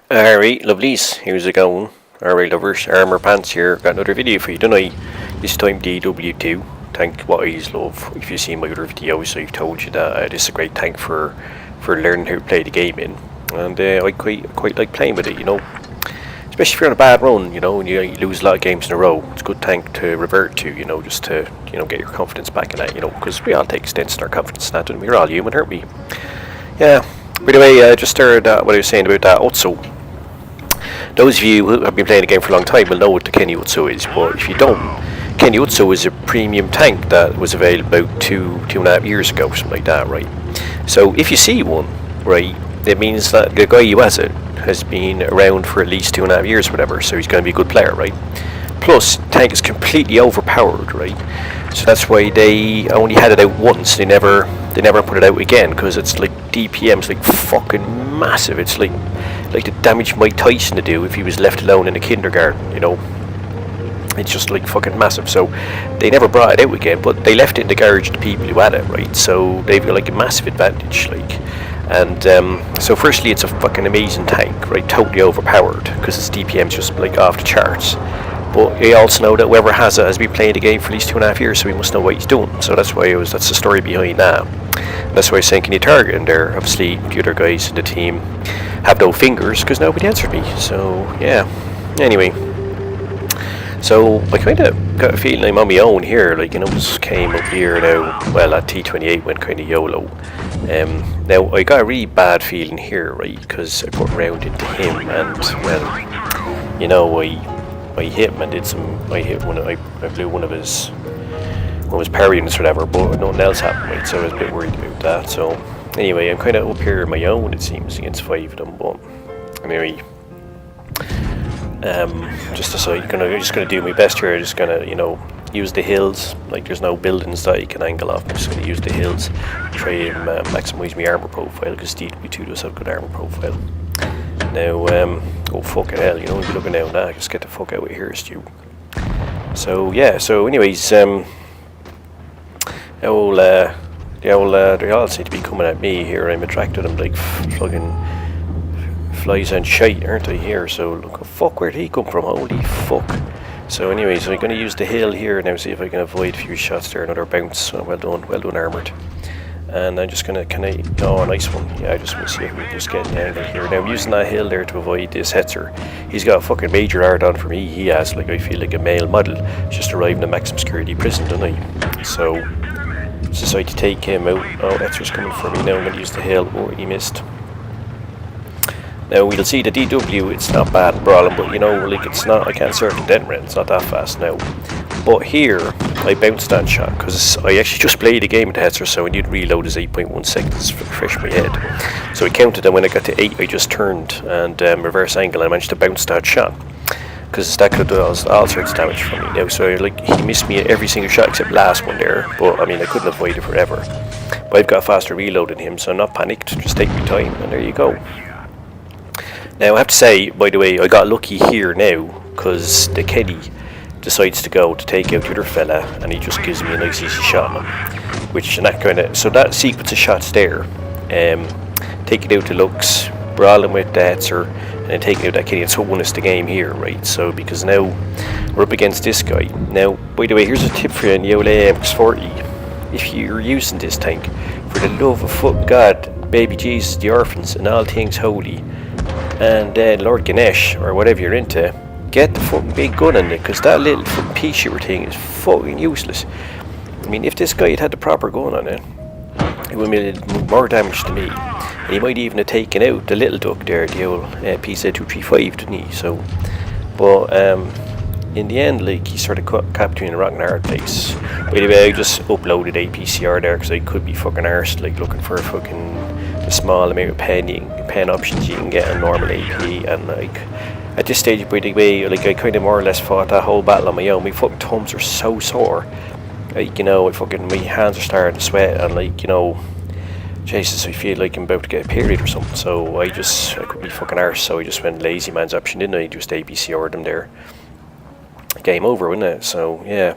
Alright, lovelies, here's it going. Alright, lovers, Armour Pants here. Got another video for you tonight. This time DW2 tank, what I love. If you've seen my other videos, I've told you that this is a great tank for learning how to play the game in. And I quite like playing with it, you know. Especially if you're on a bad run, you know, and you lose a lot of games in a row. It's a good tank to revert to, you know, just to, you know, get your confidence back in that, you know, because we all take stints in our confidence in that, and we're all human, aren't we? Yeah. By the way, just heard what I was saying about that Otso. Those of you who have been playing the game for a long time will know what the Kenny Otso is, but if you don't, Kenny Otso is a premium tank that was available about two and a half years ago, something like that, right? So if you see one, right, it means that the guy who has it has been around for at least 2.5 years, whatever, so he's going to be a good player, right? Plus, the tank is completely overpowered, right? So that's why they only had it out once. They never put it out again, because it's like DPM's like fucking massive. It's like the damage Mike Tyson to do if he was left alone in a kindergarten, you know. It's just like fucking massive. So they never brought it out again, but they left it in the garage to people who had it, right? So they've got like a massive advantage, like. And so firstly, it's a fucking amazing tank, right? Totally overpowered, because its DPM's just like off the charts. But you also know that whoever has it has been playing the game for at least 2.5 years, so he must know what he's doing. So that's why that's the story behind that. And that's why I was saying, can you target him there? Obviously, the other guys in the team have no fingers, because nobody answered me. So, yeah. Anyway. So, I kind of got a feeling I'm on my own here. Like, you know, just came up here now. Well, that T28 went kind of YOLO. Now, I got a really bad feeling here, right? Because I put round into him, and, well, you know, I hit him and did some. I blew one of his power units or whatever, but nothing else happened, right? So I was a bit worried about that. So anyway, I'm kind of up here on my own, it seems, against 5 of them. But anyway, just gonna do my best here. Just gonna, you know, use the hills. Like, there's no buildings that you can angle off. I'm just gonna use the hills, try and maximize my armor profile, because DW2 does have good armor profile. Now, oh fucking hell, you know, if you're looking down now, just get the fuck out of here, Stu. So, yeah, so anyways, they all seem to be coming at me here. I'm attracted to them like fucking flies and shite, aren't I, here? So, look, fuck, where'd he come from? Holy fuck. So, anyways, I'm going to use the hill here now, see if I can avoid a few shots there. Another bounce. So, well done, armoured. And I'm just going to, oh, a nice one. Yeah, I just want to see if we can just get an angle here. Now, I'm using that hill there to avoid this Hetzer. He's got a fucking major art on for me. He has, like, I feel like a male model. Just arrived in a maximum security prison, don't I? So, just decided to take him out. Oh, Hetzer's coming for me now. I'm going to use the hill. Oh, he missed. Now, we'll see the DW, it's not bad in brawling, but, you know, like, it's not, I can't circumvent it. It's not that fast now. But here, I bounced that shot, because I actually just played a game with Hetzer, so I need to reload his 8.1 seconds fresh in my head. So I counted, and when I got to 8, I just turned and reverse angle, and I managed to bounce that shot. Because that could do all sorts of damage for me now. So, like, he missed me at every single shot except last one there. But, I mean, I couldn't avoid it forever. But I've got a faster reload than him, so I'm not panicked. Just take my time, and there you go. Now, I have to say, by the way, I got lucky here now, because the Kenny decides to go to take out the other fella, and he just gives me a nice easy shot on him. Which, and that kind of, so that sequence of shots there, taking out the Lux, brawling with the Hetzer, and then taking out that Kenny, it's what won us the game here, right? So, because now we're up against this guy. Now, by the way, here's a tip for you in the old AMX40. If you're using this tank, for the love of fuck God, baby Jesus, the orphans, and all things holy, and Lord Ganesh, or whatever you're into, get the fucking big gun in it, because that little fucking pea shooter thing is fucking useless. I mean, if this guy had the proper gun on it, it would have made more damage to me. And he might even have taken out the little duck there, the old PZ235, didn't he? So, but in the end, like, he sort of caught between a rock and a hard place. By the way, I just uploaded APCR there, because I could be fucking arsed, like, looking for fucking the small amount of pen options you can get in normal AP, and, like, at this stage, by the way, like, I kind of more or less fought that whole battle on my own. My fucking thumbs are so sore. Like, you know, my hands are starting to sweat, and, like, you know, Jesus, I feel like I'm about to get a period or something. So I could be fucking arse, so I just went lazy man's option, didn't I? Just ABCR'd them there. Game over, wasn't it? So, yeah.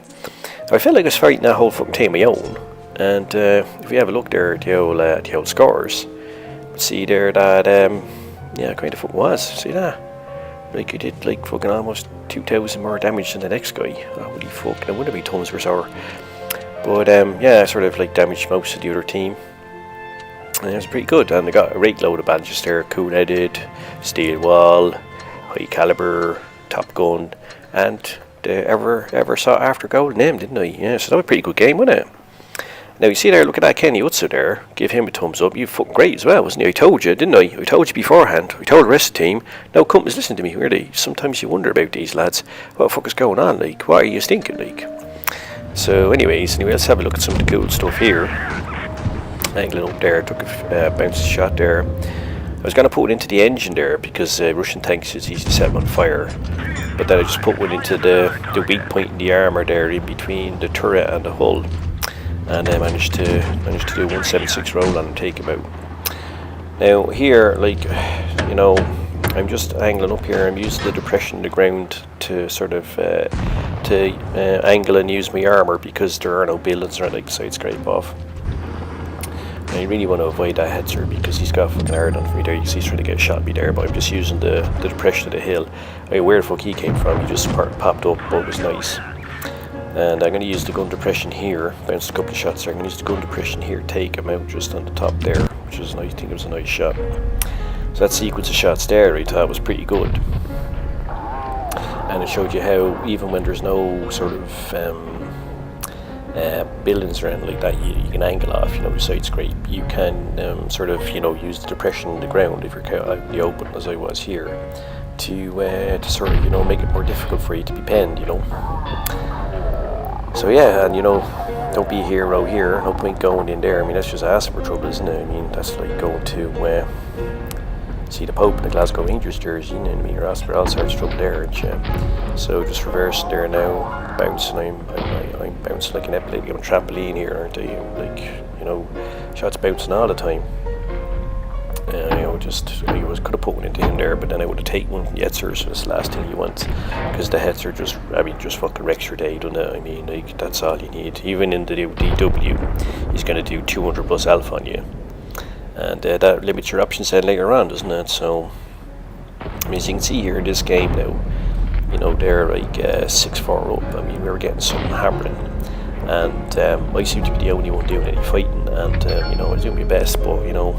I felt like I was fighting that whole fucking team on my own. And if we have a look there at the old scores, see there that Yeah, kind of was. See that? Like, I did like fucking almost 2,000 more damage than the next guy. Holy fuck, no wonder my thumbs were sore. But yeah, I sort of like damaged most of the other team. And it was pretty good, and I got a great load of badges there: cool-headed, steel wall, high caliber, top gun, and the ever sought after golden M, didn't I? Yeah, so that was a pretty good game, wasn't it? Now you see there, look at that Kenny Utsu there. Give him a thumbs up. You fucking great as well, wasn't you? I told you, didn't I? I told you beforehand. I told the rest of the team. No companies listen to me, really. Sometimes you wonder about these lads. What the fuck is going on? Like, what are you thinking? Like. So, anyways, let's have a look at some of the cool stuff here. Angling up there, took a bouncy shot there. I was going to put it into the engine there because Russian tanks is easy to set them on fire. But then I just put one into the weak point in the armour there in between the turret and the hull. And I managed to do 176 roll on and take him out. Now here, like, you know, I'm just angling up here. I'm using the depression in the ground to sort of angle and use my armour because there are no buildings around like the side scrape off. And I really want to avoid that hetzer because he's got fucking hard on for me there. You see he's trying to get a shot at me there, but I'm just using the depression of the hill. I mean, where the fuck he came from, he just popped up, but it was nice. And I'm going to use the gun depression here, bounced a couple of shots there. I'm going to use the gun depression here, take him out just on the top there, which is nice. I think it was a nice shot. So that sequence of shots there I thought was pretty good. And it showed you how even when there's no sort of buildings around like that, you can angle off, you know, the side scrape. You can sort of, you know, use the depression in the ground if you're out in the open, as I was here, to sort of, you know, make it more difficult for you to be penned, you know. So yeah, and you know, don't be a hero here, no point going in there. I mean, that's just asking for trouble, isn't it? I mean, that's like going to see the Pope in the Glasgow Rangers jersey, you know what I mean? You're asking for all sorts of trouble there, and so just reversing there now, bouncing. I'm bouncing like an epileptic on a trampoline here, aren't I? Like, you know, shots bouncing all the time. You know, could have put one into him there, but then I would have taken one from the Hetzers, so that's the last thing you want, because the Hetzer just fucking wrecks your day, doesn't it? I mean, like, that's all you need. Even in the DW, he's going to do 200 plus alpha on you, and that limits your option set later on, doesn't it? So, I mean, as you can see here in this game now, you know, they're like 6-4 up. I mean, we were getting some hammering, and I seem to be the only one doing any fighting, and you know, I was doing my best, but you know,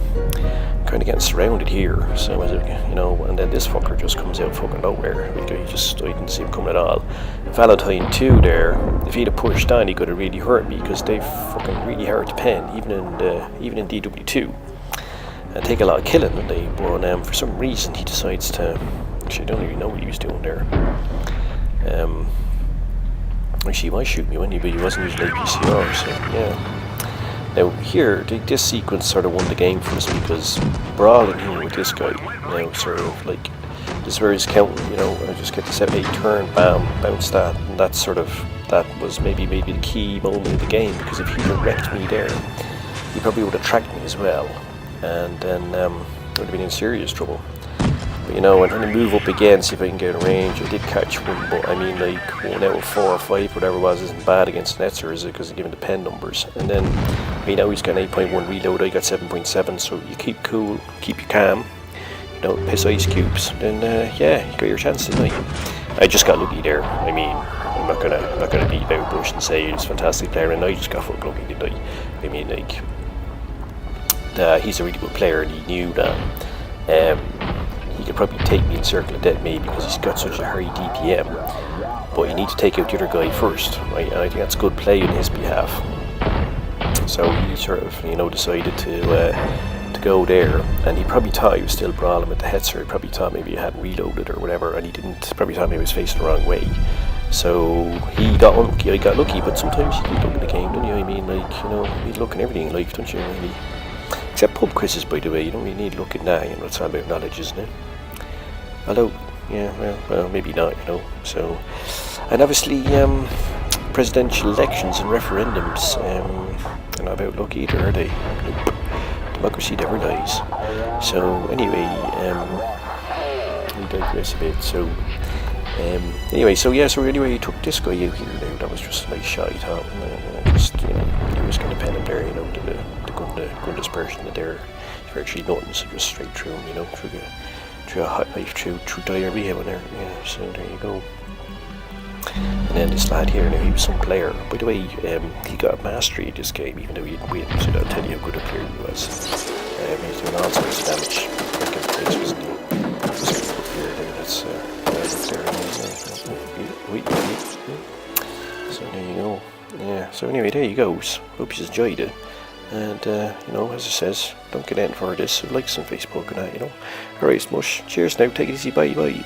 kind of getting surrounded here. So you know, and then this fucker just comes out fucking nowhere. Like, I didn't see him coming at all. Valentine 2 there, if he'd have pushed on, he could have really hurt me because they fucking really hard to pen, even in DW2, and take a lot of killing, don't they? But for some reason he decides to. Actually, I don't even know what he was doing there. Actually, he was shooting me, wasn't he? But he wasn't using APCR, so yeah. Now here, this sequence sort of won the game for us because brawling here with this guy, you know, sort of like, this is where he's counting, you know, I just get the 7-8 turn, bam, bounce that, and that was maybe the key moment of the game, because if he'd have wrecked me there, he probably would have tracked me as well, and then I would have been in serious trouble. But you know, I'm trying to move up again, see if I can get a range. I did catch one, but I mean, like 1 out of 4 or 5, whatever it was, isn't bad against Netzer, is it? Because I'm given the pen numbers. And then, I mean, now he's got an 8.1 reload, I got 7.7, so you keep cool, keep you calm, you know, piss ice cubes, then yeah, you got your chance tonight. I just got lucky there. I mean, I'm not gonna beat about Bush and say he's a fantastic player, and I just got fucking lucky, didn't I? I mean, like, he's a really good player, and he knew that. He could probably take me in circle of death, maybe, because he's got such a high DPM. But you need to take out the other guy first, right? And I think that's good play on his behalf. So he sort of, you know, decided to go there, and he probably thought he was still brawling with the Hetzer. He probably thought maybe he hadn't reloaded or whatever, and he didn't. Probably thought maybe he was facing the wrong way. So he got unlucky. I got lucky, but sometimes you need look in the game, don't you? I mean, like, you know, you need look in everything in life, don't you? Really. Except pub quizzes, by the way, you don't really need to look at that, you know, it's all about knowledge, isn't it? Although, yeah, well, maybe not, you know, so, and obviously, presidential elections and referendums, they're not about luck either, are they? Nope. Democracy never dies. So, anyway, we digress a bit, so, anyway, so he took this guy out here now. That was just a nice shot, he thought, just, you know, he was going to pen him there, you know, the gun dispersion there, it's virtually nothing, so just straight through him, you know, through through a hot life through diarrhea when there. Yeah, so there you go. And then this lad here, now he was some player. By the way, he got a mastery in this game, even though he didn't win, so that'll tell you how good a player he was. He was doing all sorts of damage. Back in place, wasn't he? Just up here, there, that's so there you go. Yeah, so anyway, there you go. Hope you enjoyed it. And, you know, as it says, don't get anything for this, so likes on Facebook and that, you know. Alright, smush. Cheers now, take it easy, bye.